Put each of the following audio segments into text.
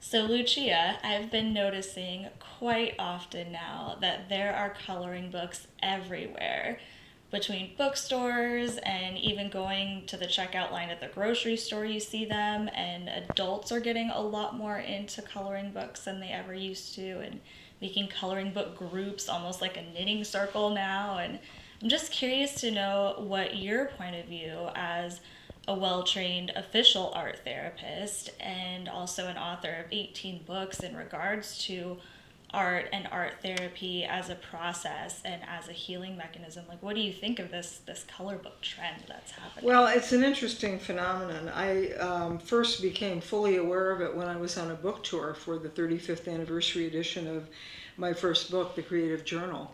So, Lucia, I've been noticing quite often now that there are coloring books everywhere. Between bookstores and even going to the checkout line at the grocery store, you see them, and adults are getting a lot more into coloring books than they ever used to, and making coloring book groups almost like a knitting circle now. And I'm just curious to know what your point of view as a well trained official art therapist and also an author of 18 books in regards to art and art therapy as a process and as a healing mechanism. Like, what do you think of this color book trend that's happening? Well, it's an interesting phenomenon. I first became fully aware of it when I was on a book tour for the 35th anniversary edition of my first book, The Creative Journal.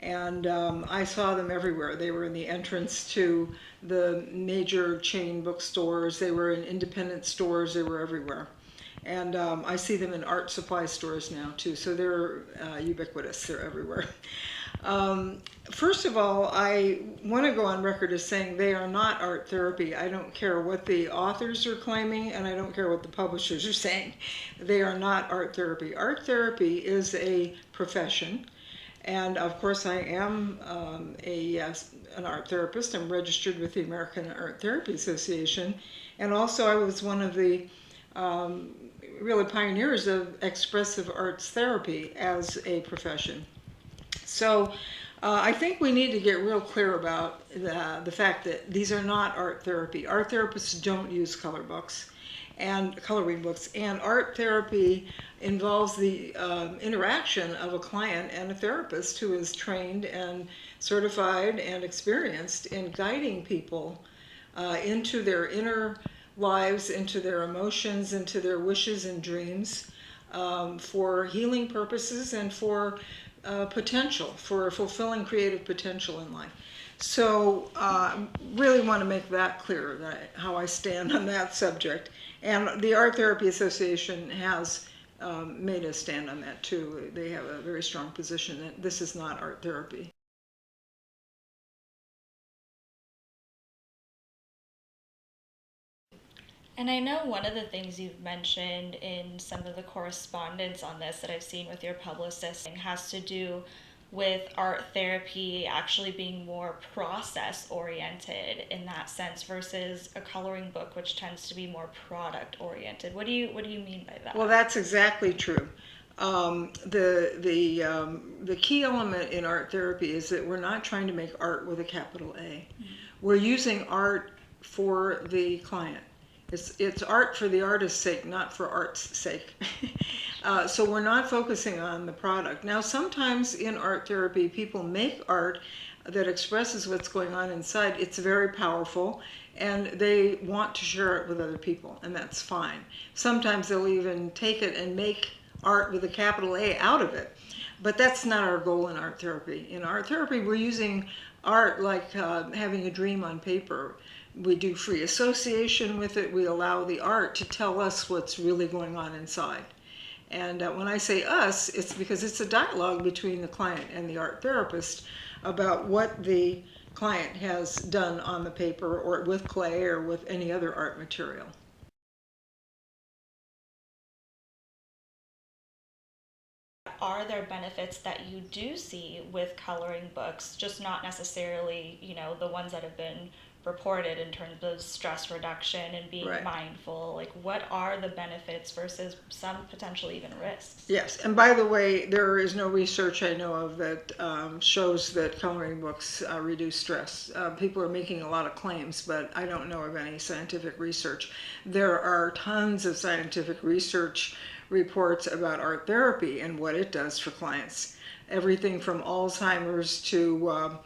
And I saw them everywhere. They were in the entrance to the major chain bookstores. They were in independent stores. They were everywhere. And I see them in art supply stores now too. So they're ubiquitous. They're everywhere. First of all, I want to go on record as saying they are not art therapy. I don't care what the authors are claiming, and I don't care what the publishers are saying. They are not art therapy. Art therapy is a profession. And of course, I am an art therapist. I'm registered with the American Art Therapy Association. And also, I was one of the really pioneers of expressive arts therapy as a profession. So I think we need to get real clear about the fact that these are not art therapy. Art therapists don't use color books and coloring books, and art therapy involves the interaction of a client and a therapist who is trained and certified and experienced in guiding people into their inner lives, into their emotions, into their wishes and dreams, for healing purposes and for potential, for fulfilling creative potential in life. So really want to make that clear, that how I stand on that subject. And the Art Therapy Association has made a stand on that too. They have a very strong position that this is not art therapy. And I know one of the things you've mentioned in some of the correspondence on this that I've seen with your publicist has to do with art therapy actually being more process oriented in that sense versus a coloring book which tends to be more product oriented. What do you mean by Well, that? that's exactly true. The key element in art therapy is that we're not trying to make art with a capital A. We're using art for the client. It's art for the artist's sake, not for art's sake. So we're not focusing on the product. Now, sometimes in art therapy, people make art that expresses what's going on inside. It's very powerful, and they want to share it with other people, and that's fine. Sometimes they'll even take it and make art with a capital A out of it. But that's not our goal in art therapy. In art therapy, we're using art like having a dream on paper. We do free association with it. We allow the art to tell us what's really going on inside. And when I say us, it's because it's a dialogue between the client and the art therapist about what the client has done on the paper or with clay or with any other art material. Are there benefits that you do see with coloring books, just not necessarily, the ones that have been reported in terms of stress reduction and being Right. mindful? Like, what are the benefits versus some potential even risks? Yes, and by the way, there is no research I know of that shows that coloring books reduce stress. People are making a lot of claims, but I don't know of any scientific research. There are tons of scientific research reports about art therapy and what it does for clients. Everything from Alzheimer's to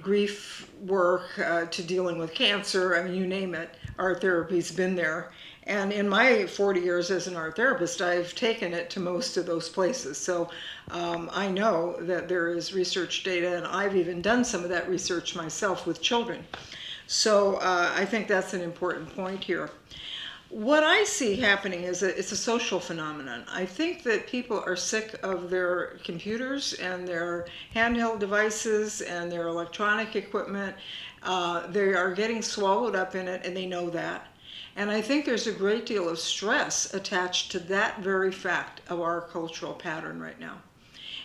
grief work to dealing with cancer. I mean, you name it, art therapy's been there. And in my 40 years as an art therapist, I've taken it to most of those places. So I know that there is research data, and I've even done some of that research myself with children. So I think that's an important point here. What I see happening is that it's a social phenomenon. I think that people are sick of their computers and their handheld devices and their electronic equipment. They are getting swallowed up in it, and they know that. And I think there's a great deal of stress attached to that very fact of our cultural pattern right now.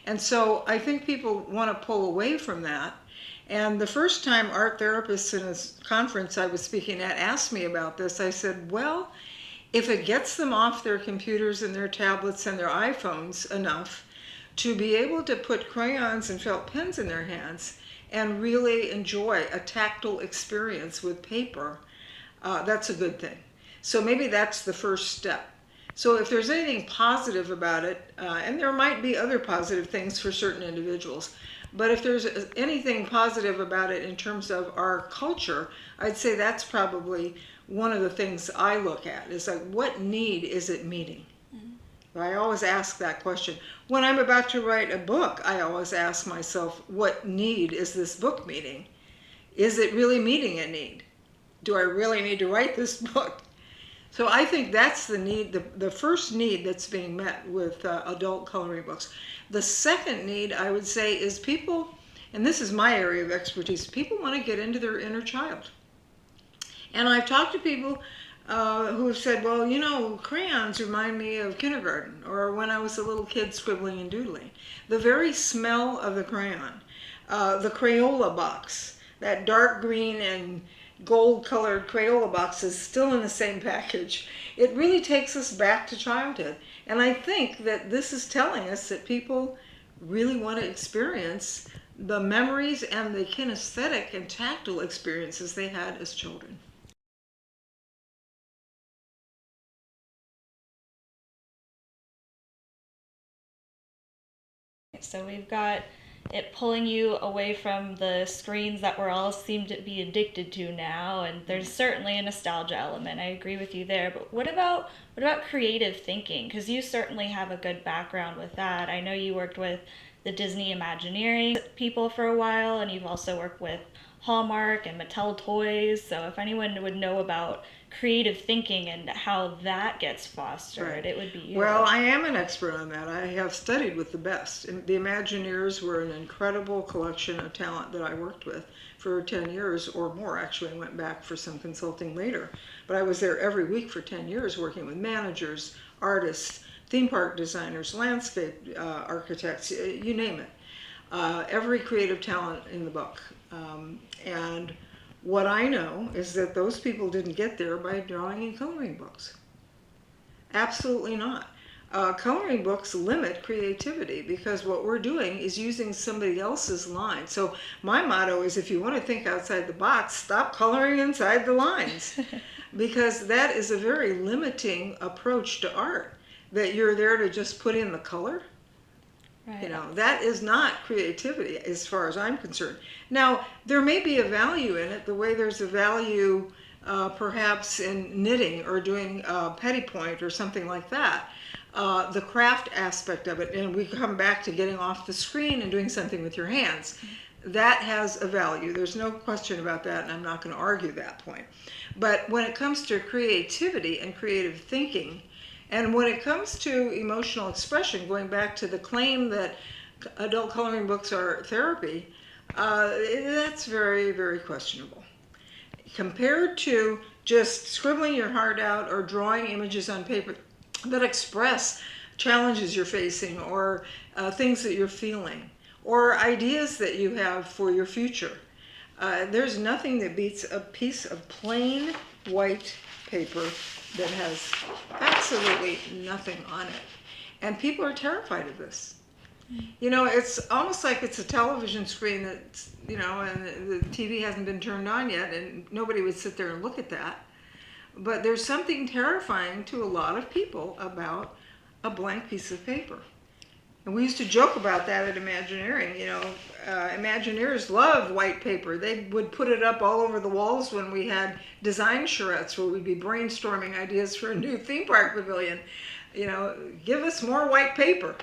And so I think people want to pull away from that. And the first time art therapists in a conference I was speaking at asked me about this, I said, well, if it gets them off their computers and their tablets and their iPhones enough to be able to put crayons and felt pens in their hands and really enjoy a tactile experience with paper, that's a good thing. So maybe that's the first step. So if there's anything positive about it, and there might be other positive things for certain individuals, but if there's anything positive about it in terms of our culture, I'd say that's probably one of the things I look at, is like, what need is it meeting? I always ask that question. When I'm about to write a book, I always ask myself, what need is this book meeting? Is it really meeting a need? Do I really need to write this book? So I think that's the need, the first need that's being met with adult coloring books. The second need, I would say, is people, and this is my area of expertise, people want to get into their inner child. And I've talked to people who have said, well, you know, crayons remind me of kindergarten, or when I was a little kid scribbling and doodling. The very smell of the crayon, the Crayola box, that dark green and gold-colored Crayola box is still in the same package. It really takes us back to childhood. And I think that this is telling us that people really want to experience the memories and the kinesthetic and tactile experiences they had as children. So we've got it pulling you away from the screens that we're all seem to be addicted to now, and there's certainly a nostalgia element. I agree with you there. But what about creative thinking? Because you certainly have a good background with that. I know you worked with the Disney Imagineering people for a while, and you've also worked with Hallmark and Mattel Toys. So if anyone would know about creative thinking and how that gets fostered, Right. it would be you. Well, I am an expert on that. I have studied with the best. And the Imagineers were an incredible collection of talent that I worked with for 10 years or more. Actually, I went back for some consulting later. But I was there every week for 10 years working with managers, artists, theme park designers, landscape architects, you name it. Every creative talent in the book. And what I know is that those people didn't get there by drawing and coloring books. Absolutely not. Coloring books limit creativity because what we're doing is using somebody else's line. So my motto is, if you want to think outside the box, stop coloring inside the lines. Because that is a very limiting approach to art, that you're there to just put in the color. Right. You know, that is not creativity as far as I'm concerned. Now, there may be a value in it, the way there's a value perhaps in knitting or doing petty point or something like that. The craft aspect of it, and we come back to getting off the screen and doing something with your hands. That has a value. There's no question about that, and I'm not going to argue that point. But when it comes to creativity and creative thinking, and when it comes to emotional expression, going back to the claim that adult coloring books are therapy, that's very, very questionable. Compared to just scribbling your heart out or drawing images on paper that express challenges you're facing or things that you're feeling or ideas that you have for your future, there's nothing that beats a piece of plain white paper that has absolutely nothing on it. And people are terrified of this. You know, it's almost like it's a television screen that's, you know, and the TV hasn't been turned on yet, and nobody would sit there and look at that. But there's something terrifying to a lot of people about a blank piece of paper. And we used to joke about that at Imagineering. You know, Imagineers love white paper. They would put it up all over the walls when we had design charrettes where we'd be brainstorming ideas for a new theme park pavilion. You know, give us more white paper.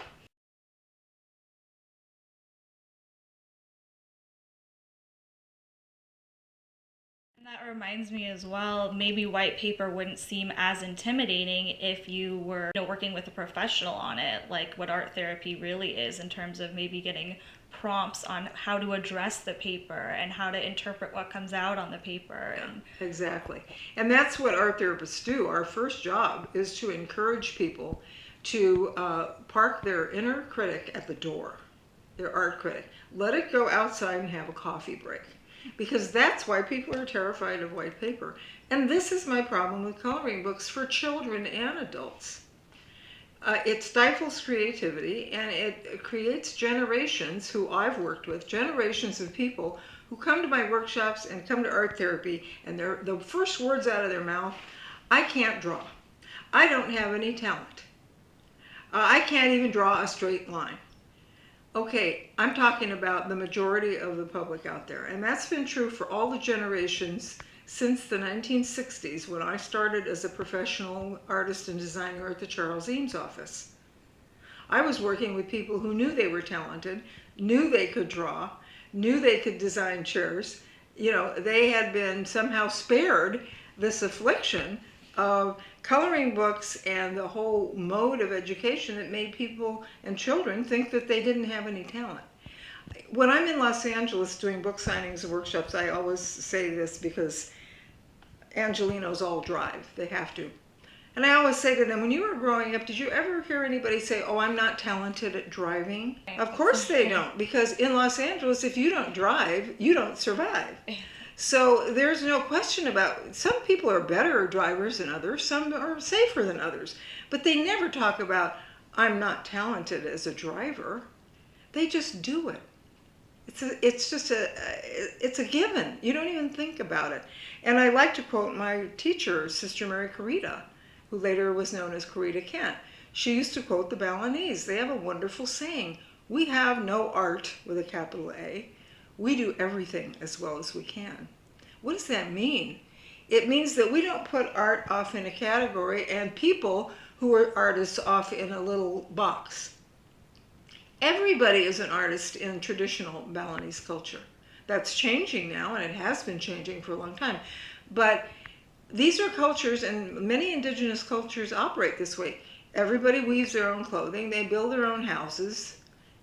And That reminds me as well, maybe white paper wouldn't seem as intimidating if you were working with a professional on it, like what art therapy really is in terms of maybe getting prompts on how to address the paper and how to interpret what comes out on the paper. And Exactly. And that's what art therapists do. Our first job is to encourage people to park their inner critic at the door, their art critic. Let it go outside and have a coffee break. Because that's why people are terrified of white paper. And this is my problem with coloring books for children and adults. It stifles creativity, and it creates generations who I've worked with, generations of people who come to my workshops and come to art therapy, and the first words out of their mouth, I can't draw. I don't have any talent. I can't even draw a straight line. Okay, I'm talking about the majority of the public out there, and that's been true for all the generations since the 1960s, when I started as a professional artist and designer at the Charles Eames office. I was working with people who knew they were talented, knew they could draw, knew they could design chairs. You know, they had been somehow spared this affliction of coloring books and the whole mode of education that made people and children think that they didn't have any talent. When I'm in Los Angeles doing book signings and workshops, I always say this because Angelinos all drive. They have to. And I always say to them, when you were growing up, did you ever hear anybody say, oh, I'm not talented at driving? Of course they don't, because in Los Angeles, if you don't drive, you don't survive. So there's no question about, some people are better drivers than others, some are safer than others, but they never talk about, I'm not talented as a driver. They just do it. It's a given. You don't even think about it. And I like to quote my teacher, Sister Mary Carita, who later was known as Carita Kent. She used to quote the Balinese. They have a wonderful saying, we have no art with a capital A. We do everything as well as we can. What does that mean? It means that we don't put art off in a category and people who are artists off in a little box. Everybody is an artist in traditional Balinese culture. That's changing now, and it has been changing for a long time. But these are cultures, and many indigenous cultures operate this way. Everybody weaves their own clothing, they build their own houses,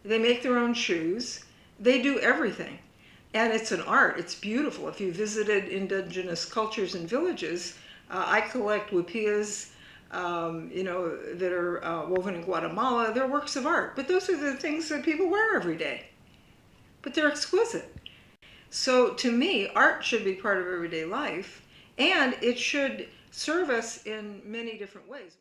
they make their own shoes, they do everything. And it's an art, it's beautiful. If you visited indigenous cultures and villages, I collect huipillas, that are woven in Guatemala. They're works of art, but those are the things that people wear every day. But they're exquisite. So to me, art should be part of everyday life, and it should serve us in many different ways.